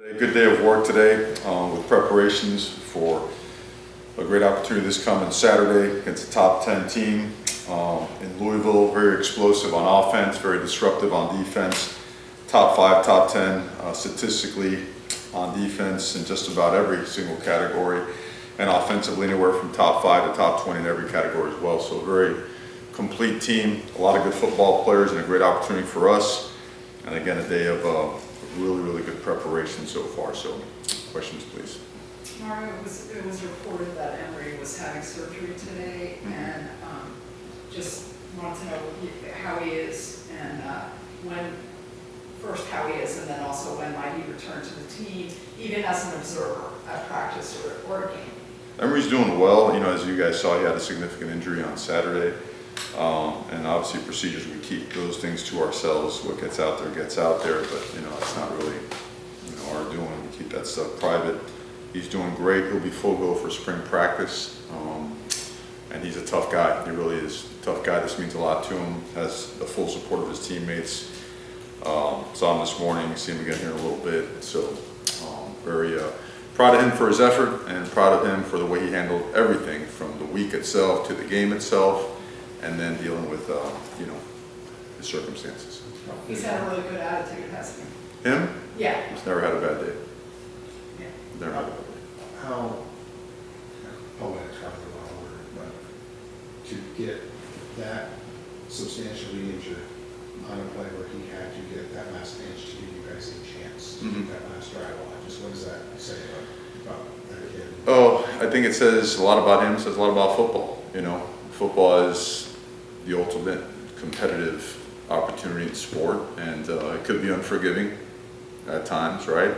A good day of work today with preparations for a great opportunity this coming Saturday against a top 10 team in Louisville. Very explosive on offense, very disruptive on defense. Top 5, top 10 statistically on defense in just about every single category, and offensively anywhere from top 5 to top 20 in every category as well. So a very complete team, a lot of good football players, and a great opportunity for us. And again, a day of really good preparation so far. So questions, please. Mario, it was reported that Emory was having surgery today, and just wanted to know how he is, and first how he is, and then also when might he return to the team, even as an observer at practice or a game. Emory's doing well. You know, as you guys saw, he had a significant injury on Saturday. And obviously procedures, we keep those things to ourselves. What gets out there, but you know, it's not really, you know, our doing. We keep that stuff private. He's doing great. He'll be full go for spring practice. And he's a tough guy. He really is a tough guy. This means a lot to him. Has the full support of his teammates. Saw him this morning, see him again here in a little bit. So very proud of him for his effort, and proud of him for the way he handled everything from the week itself to the game itself, and then dealing with, you know, the circumstances. He's had a really good attitude, hasn't he? Him? Yeah. He's never had a bad day. Yeah. Never had a bad day. How poetic, probably the wrong word, but to get that substantially injured on a play where he had to get that last inch to give you guys a chance to keep that last drive on, just what does that say about that kid? Oh, I think it says a lot about him. It says a lot about football. You know, football is the ultimate competitive opportunity in sport, and it could be unforgiving at times, right?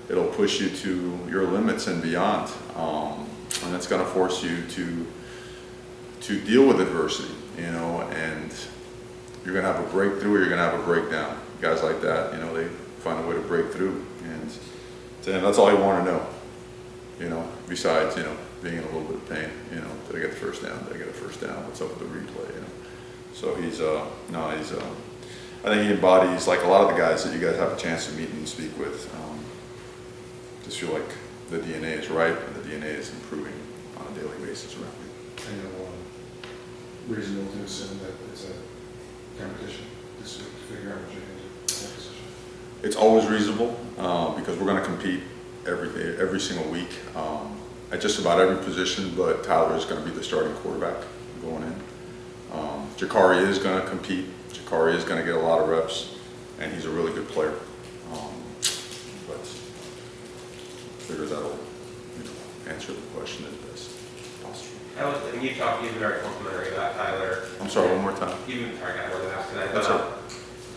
It'll push you to your limits and beyond, and it's going to force you to deal with adversity, you know, and you're going to have a breakthrough or you're going to have a breakdown. Guys like that, you know, they find a way to break through, and to him, that's all he wanted to know, you know, besides, you know, being in a little bit of pain, you know, did I get the first down? Did I get a first down? What's up with the replay, you know? So he's, I think he embodies, like a lot of the guys that you guys have a chance to meet and speak with, just feel like the DNA is right and the DNA is improving on a daily basis around me. I know reasonable to assume that it's a competition this week to figure out what you're going to do in that position. It's always reasonable because we're going to compete every single week at just about every position, but Tyler is going to be the starting quarterback going in. Jacurri is going to compete. Jacurri is going to get a lot of reps, and he's a really good player. But figure that'll, you know, answer the question as best possible. And you've been very complimentary about Tyler. I'm sorry, one more time. You've been, sorry, I got more than asked tonight. That's but, right.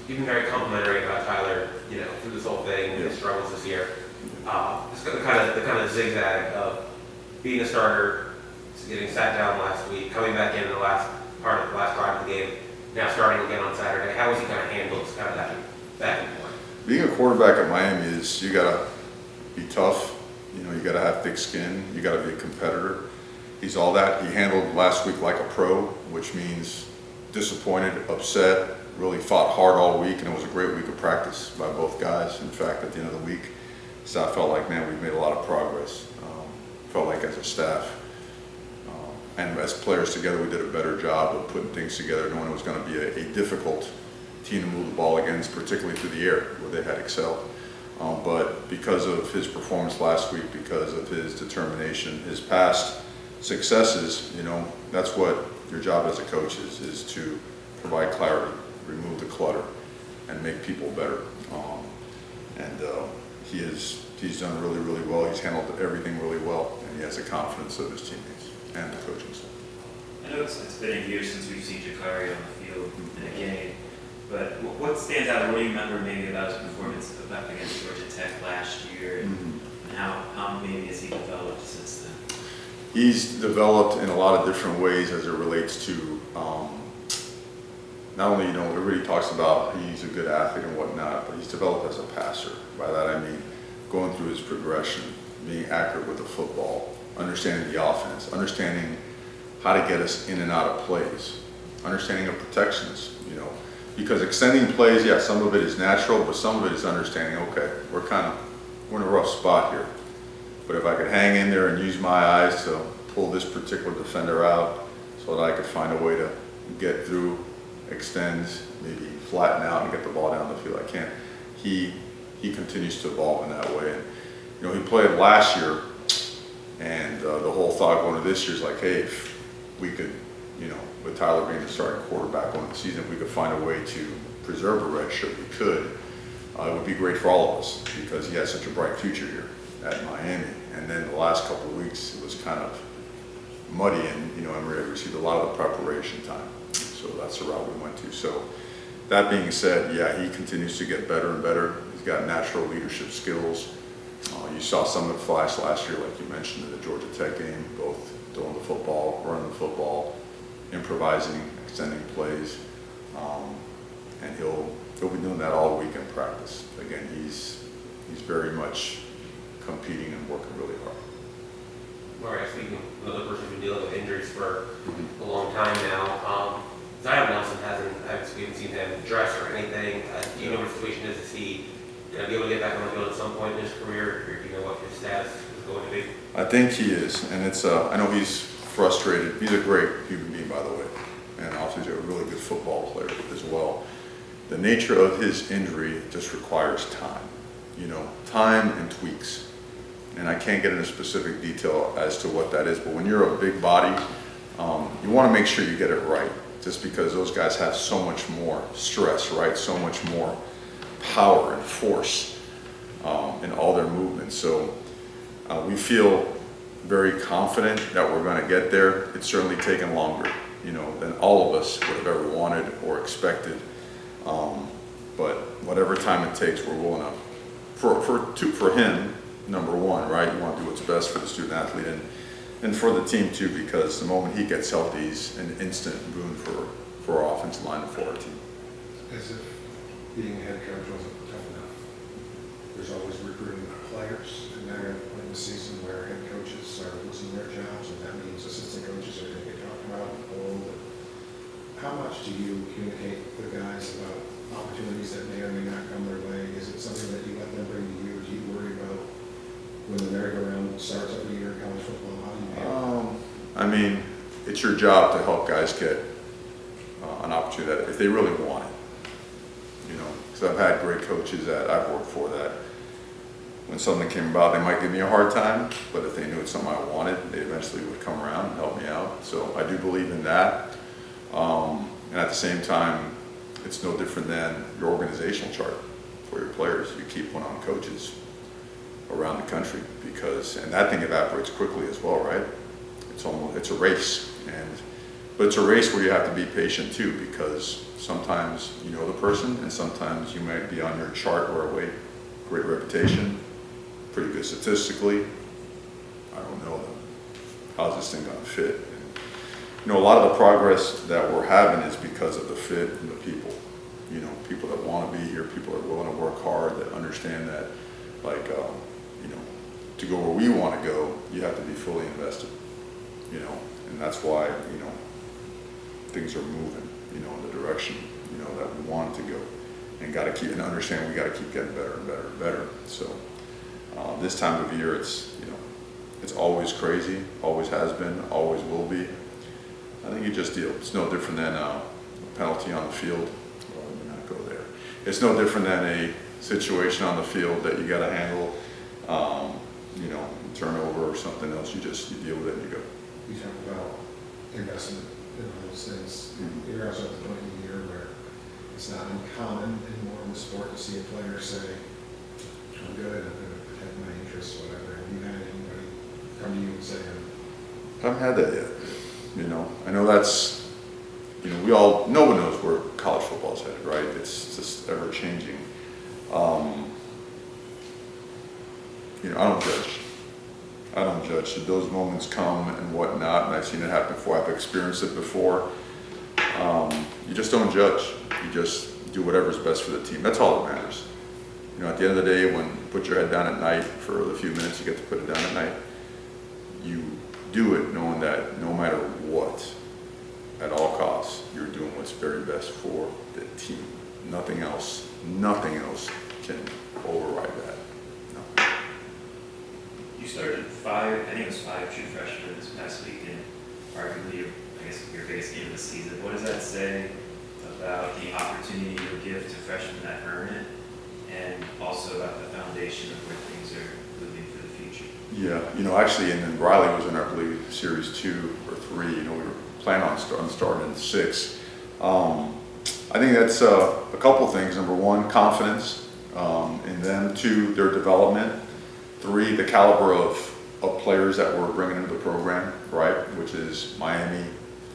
You've been very complimentary about Tyler, you know, through this whole thing, Yeah. his struggles this year. It's the kind of zigzag of being a starter, getting sat down last week, coming back in the last part of the last drive of the game, now starting again on Saturday. How has he kind of handled kind of that back and forth? Being a quarterback at Miami is, you gotta be tough, you know, you gotta have thick skin, you gotta be a competitor. He's all that. He handled last week like a pro, which means disappointed, upset, really fought hard all week, and it was a great week of practice by both guys. In fact, at the end of the week, staff felt like, man, we've made a lot of progress. Felt like as a staff and as players together, we did a better job of putting things together, knowing it was going to be a difficult team to move the ball against, particularly through the air, where they had excelled. But because of his performance last week, because of his determination, his past successes, you know, that's what your job as a coach is to provide clarity, remove the clutter, and make people better. He's done really well. He's handled everything really well, and he has the confidence of his teammates and the coaching staff. I know it's been a year since we've seen Jacurri on the field in a game, but what stands out, or what do you remember maybe about his performance up against Georgia Tech last year, and how maybe has he developed since then? He's developed in a lot of different ways as it relates to not only, you know, everybody talks about he's a good athlete and whatnot, but he's developed as a passer. By that I mean going through his progression, being accurate with the football, understanding the offense, understanding how to get us in and out of plays, understanding of protections, you know, because extending plays, yeah, some of it is natural, but some of it is understanding, okay, we're kind of we're in a rough spot here. But if I could hang in there and use my eyes to pull this particular defender out so that I could find a way to get through, extend, maybe flatten out and get the ball down the field, I can't. He continues to evolve in that way. And, you know, he played last year, and the whole thought going to this year is like, hey, if we could, you know, with Tyler being the starting quarterback on the season, if we could find a way to preserve a red shirt, we could. It would be great for all of us because he has such a bright future here at Miami. And then the last couple of weeks, it was kind of muddy, and, you know, Emory had received a lot of the preparation time. So that's the route we went to. So that being said, yeah, he continues to get better and better. He's got natural leadership skills. You saw some of the flash last year, like you mentioned, in the Georgia Tech game, both throwing the football, running the football, improvising, extending plays. And he'll be doing that all week in practice. Again, he's very much competing and working really hard. All right, speaking of another person who's been dealing with injuries for a long time now, Zion Nelson we haven't seen him dress or anything. Do you know what the situation is? Is he going to be able to get back on the field at some point in his career, or do you know what his status is going to be? I think he is, and it's I know he's frustrated. He's a great human being, by the way, and also he's a really good football player as well. The nature of his injury just requires time, you know, time and tweaks. And I can't get into specific detail as to what that is, but when you're a big body, you want to make sure you get it right, just because those guys have so much more stress, right? So much more power and force in all their movements. So we feel very confident that we're going to get there. It's certainly taken longer, you know, than all of us would have ever wanted or expected. But whatever time it takes, we're willing to. For him, number one, right? You want to do what's best for the student athlete and for the team too, because the moment he gets healthy, he's an instant boon for our offensive line and for our team. As if being a head coach wasn't tough enough. There's always recruiting players, and now you're at the point in the season where head coaches are losing their jobs, and that means assistant coaches are going to get talked about. How much do you communicate with the guys about opportunities that may or may not come their way? Is it something that you let them bring to you? Do you worry about when the merry-go-round starts every year in college football? How do you handle it? I mean, it's your job to help guys get an opportunity that if they really want it, you know, because I've had great coaches that I've worked for that when something came about, they might give me a hard time, but if they knew it's something I wanted, they eventually would come around and help me out. So I do believe in that. And at the same time, it's no different than your organizational chart for your players. You keep one on coaches around the country because, and that thing evaporates quickly as well, right? It's a race, but it's a race where you have to be patient too, because sometimes you know the person and sometimes you might be on your chart or a great reputation, pretty good statistically. I don't know them. How's this thing gonna fit? You know, a lot of the progress that we're having is because of the fit and the people. You know, people that want to be here, people that are willing to work hard, that understand that, like, you know, to go where we want to go, you have to be fully invested. You know, and that's why, you know, things are moving, you know, in the direction, you know, that we want to go, and got to keep and understand we got to keep getting better and better and better. So this time of year, it's, you know, it's always crazy, always has been, always will be. I think you just deal. It's no different than a penalty on the field. Well, let me not go there. It's no different than a situation on the field that you got to handle. You know, turnover or something else. You deal with it and you go. You talk about investment in all those things. Mm-hmm. You're also at the point in the year where it's not uncommon anymore in the sport to see a player say, "I'm good. I'm going to protect my interests," whatever. Have you had anybody come to you and say, I haven't had that yet. You know, I know that's, you know, no one knows where college football is headed, right? It's just ever changing. You know, I don't judge. Should those moments come and whatnot, and I've seen it happen before, I've experienced it before. You just don't judge. You just do whatever's best for the team. That's all that matters. You know, at the end of the day, when you put your head down at night for the few minutes you get to put it down at night, you do it knowing that no matter what, at all costs, you're doing what's very best for the team. Nothing else can override that. No. You started five, I think it was 5 true freshmen this past week, and arguably, I guess, your biggest game of the season. What does that say about the opportunity you give to freshmen that earn it, and also about the foundation of where things are moving for the future? Yeah, actually, and then Riley was in, I believe, series 2 or 3. We were planning on starting in 6. I think that's a couple things. Number one, confidence in them. 2, their development. 3, the caliber of players that we're bringing into the program, right? Which is Miami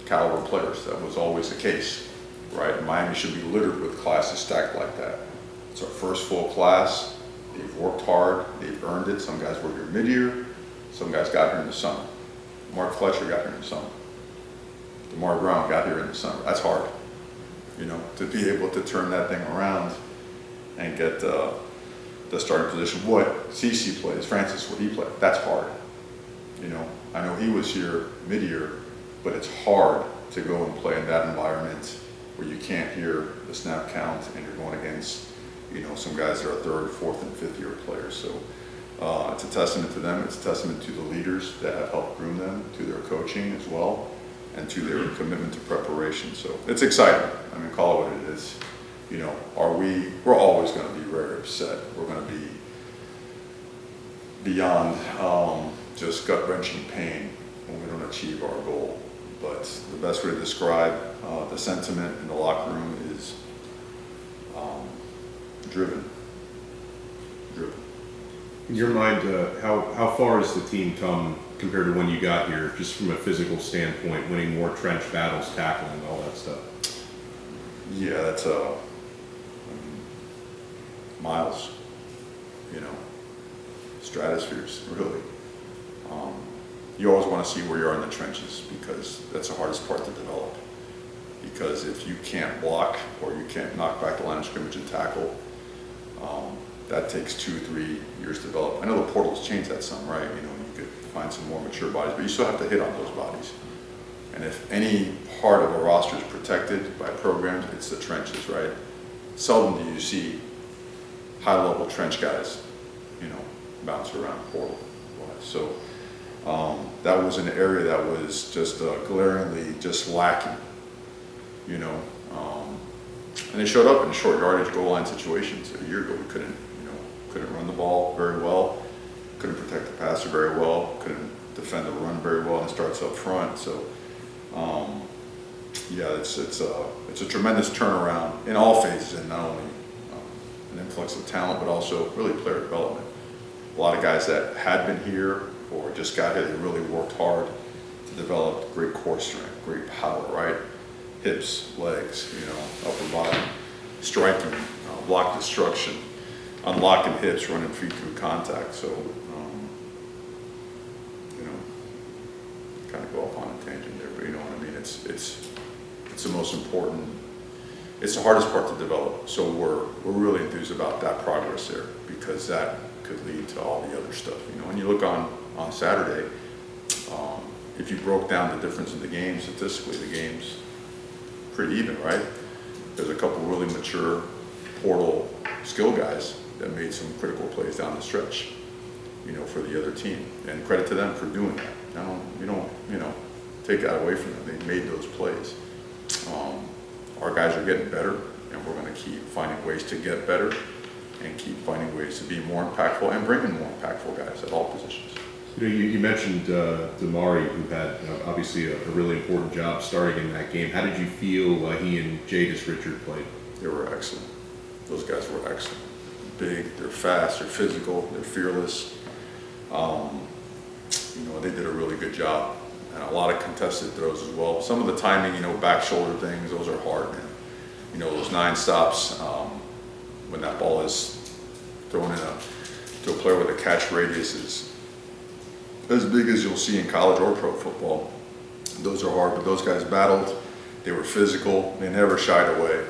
caliber players. That was always the case, right? And Miami should be littered with classes stacked like that. It's our first full class. They've worked hard. They've earned it. Some guys were here mid-year. Some guys got here in the summer. Mark Fletcher got here in the summer. Emory Brown got here in the summer. That's hard, to be able to turn that thing around and get the starting position. What CC plays, Francis, what he played, that's hard. I know he was here mid-year, but it's hard to go and play in that environment where you can't hear the snap count and you're going against, some guys that are 3rd, 4th, and 5th year players. So it's a testament to them. It's a testament to the leaders that have helped groom them, to their coaching as well, and to their commitment to preparation. So it's exciting. Call it what it is. We're always going to be very upset. We're going to be beyond just gut-wrenching pain when we don't achieve our goal. But the best way to describe the sentiment in the locker room is driven. In your mind, how far has the team come compared to when you got here, just from a physical standpoint, winning more trench battles, tackling, all that stuff? Yeah, that's miles, stratospheres, really. You always want to see where you are in the trenches because that's the hardest part to develop. Because if you can't block or you can't knock back the line of scrimmage and tackle, that takes 2-3 years to develop. I know the portal's changed that some, right? You could find some more mature bodies, but you still have to hit on those bodies. And if any part of a roster is protected by programs, it's the trenches, right? Seldom do you see high-level trench guys, bounce around portal. So that was an area that was just glaringly just lacking, and it showed up in short yardage goal line situations. A year ago, we couldn't run the ball very well, couldn't protect the passer very well, couldn't defend the run very well, and it starts up front. So, it's a tremendous turnaround in all phases, and not only an influx of talent, but also really player development. A lot of guys that had been here or just got here, they really worked hard to develop great core strength, great power, right? Hips, legs, upper body, striking, block destruction, unlocking hips, running feet through contact. So, kind of go off on a tangent there, but you know what I mean? It's the most important, it's the hardest part to develop. So we're really enthused about that progress there because that could lead to all the other stuff. When you look on Saturday, if you broke down the difference in the games, statistically, the game's pretty even, right? There's a couple really mature portal skill guys that made some critical plays down the stretch, for the other team. And credit to them for doing that. You don't take that away from them. They made those plays. Our guys are getting better, and we're going to keep finding ways to get better and keep finding ways to be more impactful and bring in more impactful guys at all positions. You mentioned Damari, who had obviously a really important job starting in that game. How did you feel he and Jadis Richard played? They were excellent. Those guys were excellent. Big, they're fast, they're physical, they're fearless. They did a really good job. And a lot of contested throws as well. Some of the timing, back shoulder things, those are hard, man. Those 9 stops, when that ball is thrown to a player with a catch radius is as big as you'll see in college or pro football. Those are hard, but those guys battled. They were physical. They never shied away,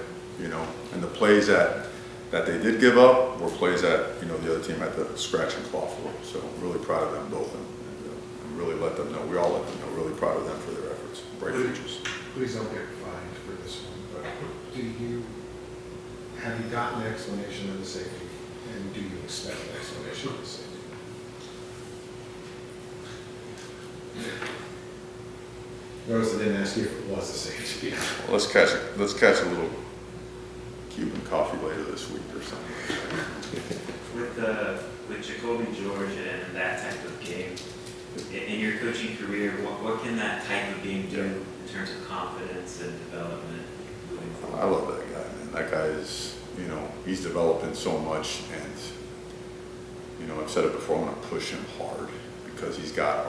And the plays that they did give up were plays that, the other team had to scratch and claw for. So I'm really proud of them, both of them. And really let them know, we all let them know, really proud of them for their efforts. Bright futures. Please don't get fined for this one, but have you gotten an explanation of the safety, and do you expect an explanation of the safety? Notice I didn't ask you if it was a safety. Well, let's catch a little Cuban coffee later this week or something. With Jacoby George and that type of game, in your coaching career, what can that type of game do in terms of confidence and development moving forward? I love that guy, man. That guy is, he's developing so much, and, I've said it before, I'm gonna push him hard because he's got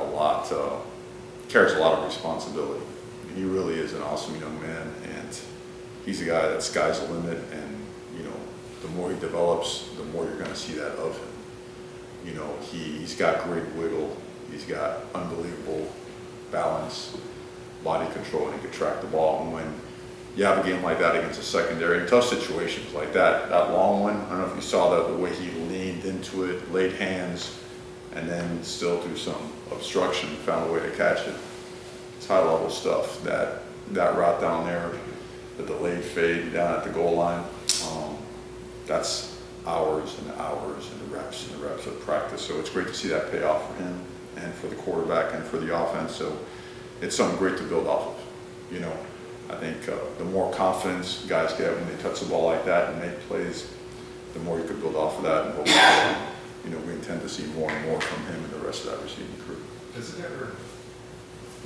carries a lot of responsibility. He really is an awesome young man, and he's a guy that sky's the limit, and, the more he develops, the more you're gonna see that of him. He's got great wiggle, he's got unbelievable balance, body control, and he can track the ball. And when you have a game like that against a secondary, in tough situations like that long one, I don't know if you saw the way he leaned into it, laid hands, and then still through some obstruction, found a way to catch it. It's high level stuff. That route down there, the delayed fade down at the goal line, that's hours and hours and reps of practice. So it's great to see that pay off for him and for the quarterback and for the offense. So it's something great to build off of. I think the more confidence guys get when they touch the ball like that and make plays, the more you could build off of that. And hopefully, we intend to see more and more from him and the rest of that receiving crew. Does it ever,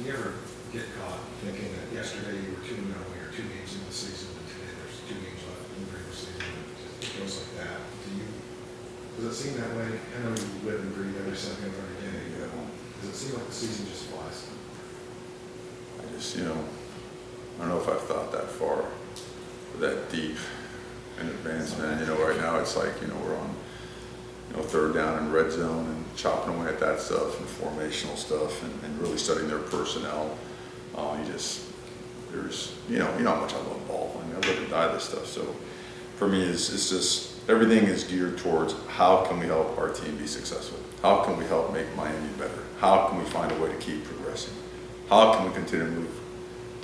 you ever get caught thinking that yesterday you were 2-0, you're 2 games into the season, and today there's 2 games left in the regular season, and it goes like that? Does it seem that way? I know you live and breathe every second of every day. Does it seem like the season just flies? I don't know if I've thought that far, that deep in advance, man. Right now it's like, we're on, third down and red zone and chopping away at that stuff and formational stuff and really studying their personnel. You know how much I love ball. I live and die this stuff. So for me, it's just, everything is geared towards how can we help our team be successful? How can we help make Miami better? How can we find a way to keep progressing? How can we continue to move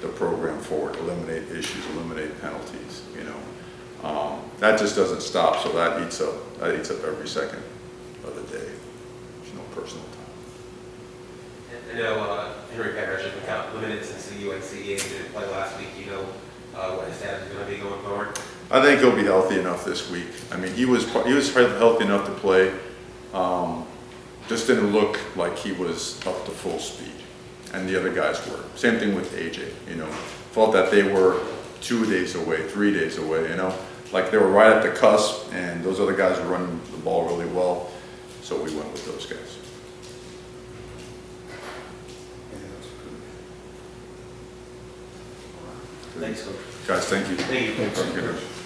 the program forward, eliminate issues, eliminate penalties? That just doesn't stop. So that eats up every second of the day. There's no personal time. I know Henry Parrish has been limited since the UNC game. Didn't play last week. What his status is going to be going forward? I think he'll be healthy enough this week. He was healthy enough to play. Just didn't look like he was up to full speed, and the other guys were. Same thing with AJ. Felt that they were 2 days away, 3 days away. Like they were right at the cusp, and those other guys were running the ball really well. So we went with those guys. Thanks, Coach. Guys, thank you. Thank you. Thank you.